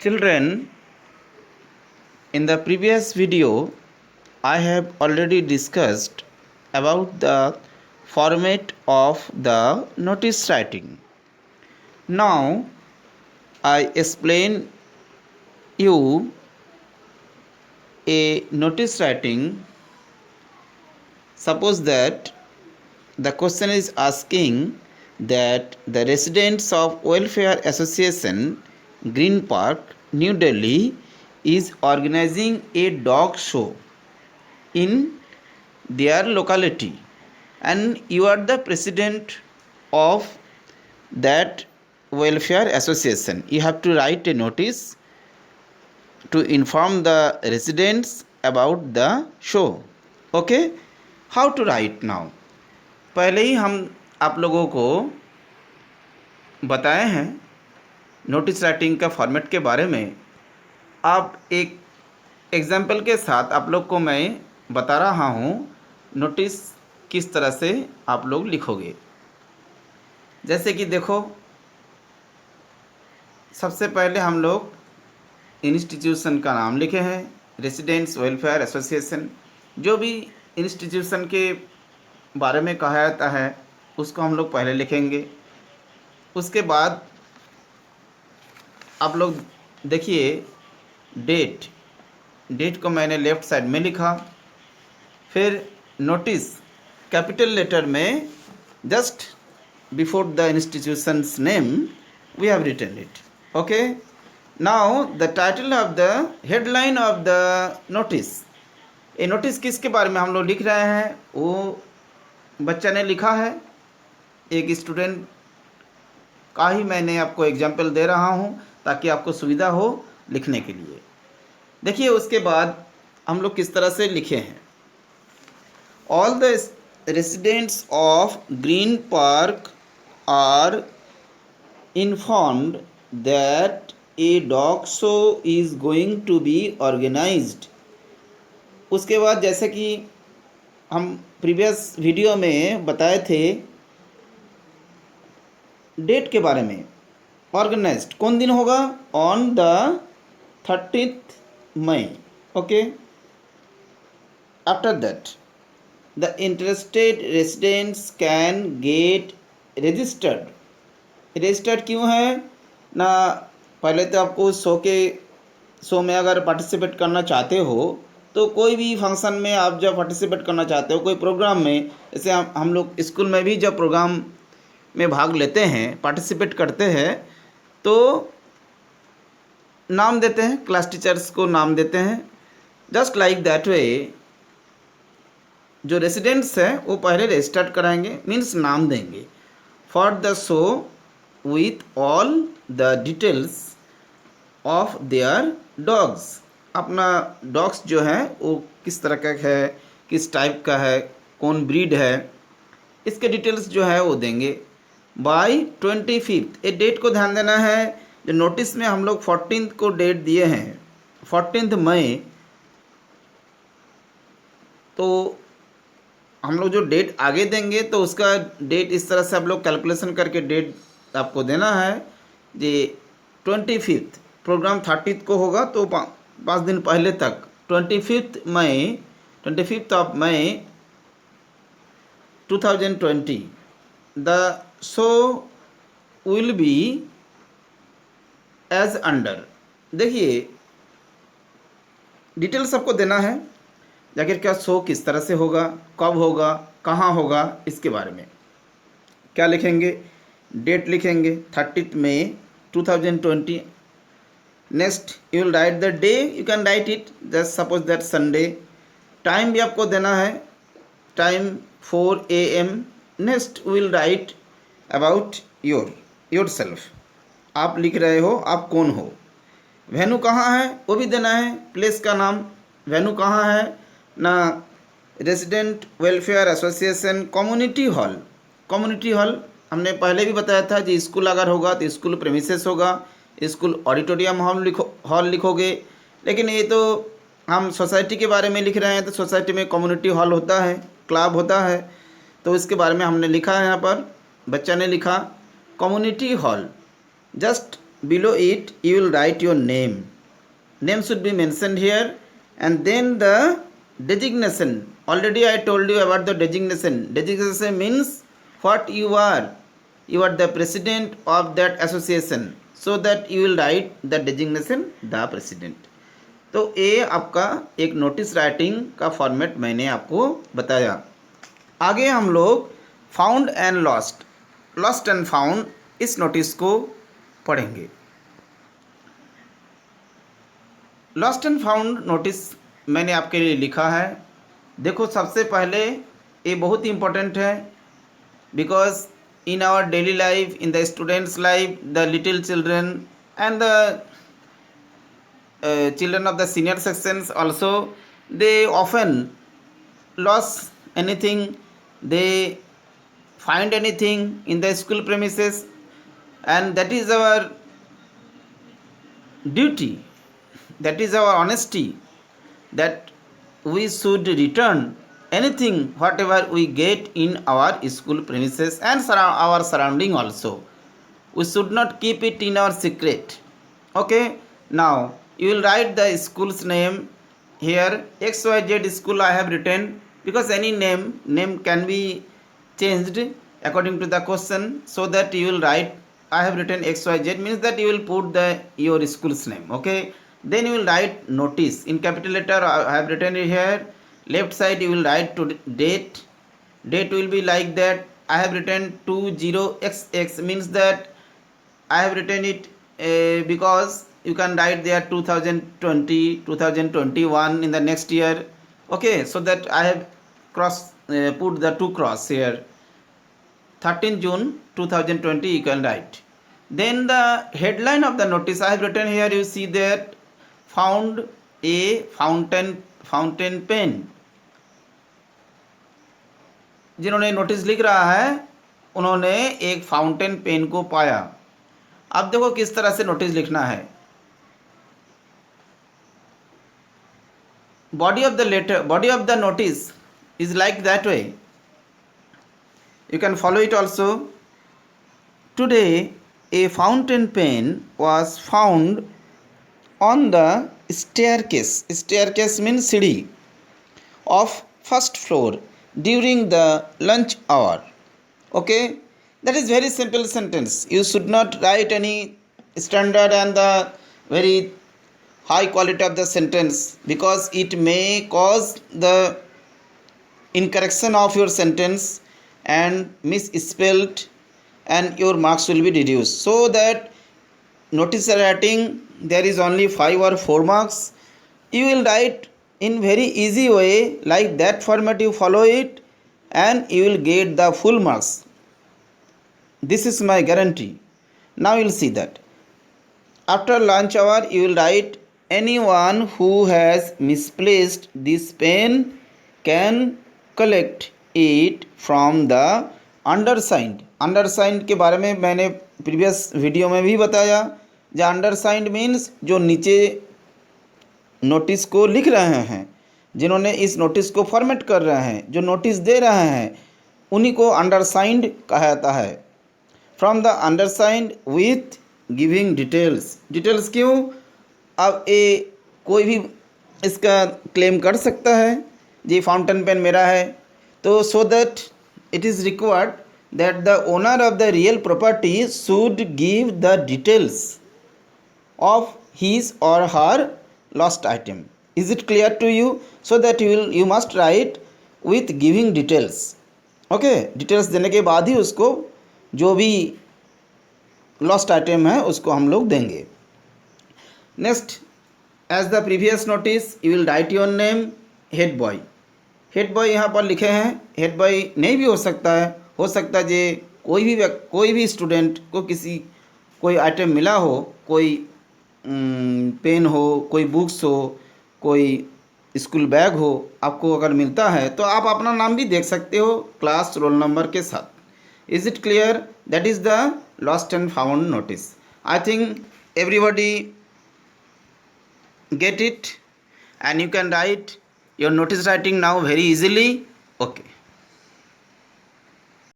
Children, in the previous video, I have already discussed about the format of the notice writing. Now, I explain you a notice writing. Suppose that the question is asking that the residents of Welfare Association, Green Park, New Delhi is organizing a dog show in their locality, and you are the president of that welfare association. You have to write a notice to inform the residents about the show. Okay, how to write now? पहले ही हम आप लोगों को बताए हैं notice writing का format के बारे में। आप एक एग्जाम्पल के साथ आप लोग को मैं बता रहा हूँ नोटिस किस तरह से आप लोग लिखोगे। जैसे कि देखो, सबसे पहले हम लोग इंस्टीट्यूशन का नाम लिखे हैं, रेसिडेंट्स वेलफेयर एसोसिएशन। जो भी इंस्टीट्यूशन के बारे में कहा जाता है उसको हम लोग पहले लिखेंगे। उसके बाद आप लोग देखिए, डेट को मैंने लेफ़्ट साइड में लिखा। फिर नोटिस कैपिटल लेटर में just before the institution's name we have written it. Okay, now the title of the headline of the notice. ये नोटिस किसके बारे में हम लोग लिख रहे हैं वो बच्चा ने लिखा है। एक स्टूडेंट का ही मैंने आपको एग्जाम्पल दे रहा हूँ ताकि आपको सुविधा हो लिखने के लिए। देखिए, उसके बाद हम लोग किस तरह से लिखे हैं। All the residents of Green Park are informed that a dog show is going to be organised. उसके बाद जैसे कि हम प्रीवियस वीडियो में बताए थे डेट के बारे में, ऑर्गेनाइज्ड कौन दिन होगा, on the 30th May. Okay, after that the interested residents can get registered. Registered क्यों है ना, पहले तो आपको शो में अगर पार्टिसिपेट करना चाहते हो तो कोई भी फंक्शन में आप जब पार्टिसिपेट करना चाहते हो, कोई प्रोग्राम में, जैसे हम लोग स्कूल में भी जब प्रोग्राम में भाग लेते हैं, पार्टिसिपेट करते हैं, तो नाम देते हैं, क्लास टीचर्स को नाम देते हैं। जस्ट लाइक दैट वे जो रेसिडेंट्स हैं वो पहले रजिस्टर्ड कराएंगे, मीन्स नाम देंगे for the show with all the details of their dogs. अपना डॉग्स जो है वो किस तरह का है, किस टाइप का है, कौन ब्रीड है, इसके डिटेल्स जो है वो देंगे बाय 25th। ये डेट को ध्यान देना है, जो नोटिस में हम लोग 14th को डेट दिए हैं, 14th मई, तो हम लोग जो डेट आगे देंगे तो उसका डेट इस तरह से आप लोग कैलकुलेशन करके डेट आपको देना है। जी 25th, प्रोग्राम 30th को होगा तो 5 दिन पहले तक 25th of May 2020 the show will be as under. देखिए, डिटेल्स सबको देना है, जाकर क्या शो किस तरह से होगा, कब होगा, कहाँ होगा, इसके बारे में क्या लिखेंगे। डेट लिखेंगे 30th मई 2020। Next you will write the day, you can write it just suppose that Sunday. Time भी आपको देना है, time 4 AM। Next will write about yourself, आप लिख रहे हो आप कौन हो। वेन्यू कहाँ है वो भी देना है, प्लेस का नाम, वेन्यू कहाँ है ना, resident welfare association community hall. Community hall हमने पहले भी बताया था, जी स्कूल अगर होगा तो स्कूल प्रेमिसेस होगा, स्कूल ऑडिटोरियम हॉल लिखोगे। लेकिन ये तो हम सोसाइटी के बारे में लिख रहे हैं, तो सोसाइटी में कम्युनिटी हॉल होता है, क्लब होता है, तो इसके बारे में हमने लिखा है। यहाँ पर बच्चा ने लिखा community hall, just below it you will write your name. Name should be mentioned here, and then the designation. Already I told you about the designation. Designation means what you are. You are the president of that association, so that you will write the designation the president. तो ये आपका एक notice writing का format मैंने आपको बताया। आगे हम लोग found and lost, lost and found इस नोटिस को पढ़ेंगे। लॉस्ट एंड फाउंड नोटिस मैंने आपके लिए लिखा है। देखो, सबसे पहले ये बहुत ही इम्पोर्टेंट है, because in our daily life, in the students life, the little children and the children of the senior sections also, they often lose anything, they find anything in the school premises, and that is our duty, that is our honesty, that we should return anything whatever we get in our school premises and our surrounding also. We should not keep it in our secret. Okay, now you will write the school's name here. XYZ school I have written, because any name can be changed according to the question, so that you will write I have written XYZ, means that you will put your school's name. Okay, then you will write notice in capital letter. I have written it here. Left side you will write to date. Date will be like that. I have written 20XX, means that I have written it because you can write there 2020, 2021 in the next year. Okay, so that I have put the two cross here. 13 June 2020 you can write. Then the headline of the notice I have written here. You see that found a fountain pen. जिन्होंने notice लिख रहा है उन्होंने एक fountain pen को पाया। अब देखो किस तरह से नोटिस लिखना है। Body of the letter, body of the notice is like that way, you can follow it also. Today a fountain pen was found on the staircase. Staircase means सीढ़ी of first floor during the lunch hour. Okay, that is very simple sentence. You should not write any standard and the very high quality of the sentence, because it may cause the incorrection of your sentence and misspelled, and your marks will be reduced. So that notice writing there is only 5 or 4 marks. You will write in very easy way, like that format you follow it, and you will get the full marks. This is my guarantee. Now you will see that after lunch hour you will write, anyone who has misplaced this pen can collect it from the undersigned. अंडरसाइंड के बारे में मैंने previous video में भी बताया। जो अंडरसाइंड means जो नीचे नोटिस को लिख रहे हैं, जिन्होंने इस नोटिस को फॉर्मेट कर रहे हैं, जो नोटिस दे रहे हैं, उन्हीं को अंडरसाइंड कहा जाता है। From the undersigned with giving details. Details क्यों? अब ये कोई भी इसका क्लेम कर सकता है, जी फाउंटेन पेन मेरा है, तो so that it is required that the owner of the real property should give the details of his और हर lost item. Is it clear to you? So that you must write with giving details. Okay, details देने के बाद ही उसको जो भी lost item है उसको हम लोग देंगे। Next, as the previous notice, you will write your name, head boy. Head boy यहाँ पर लिखे हैं। head boy नहीं भी हो सकता है जे कोई भी स्टूडेंट को कोई आइटम मिला हो, कोई पेन हो, कोई बुक्स हो, कोई स्कूल बैग हो, आपको अगर मिलता है तो आप अपना नाम भी देख सकते हो क्लास रोल नंबर के साथ। Is it clear? That is the lost and found notice. I think everybody get it, and you can write your notice writing now very easily. Okay.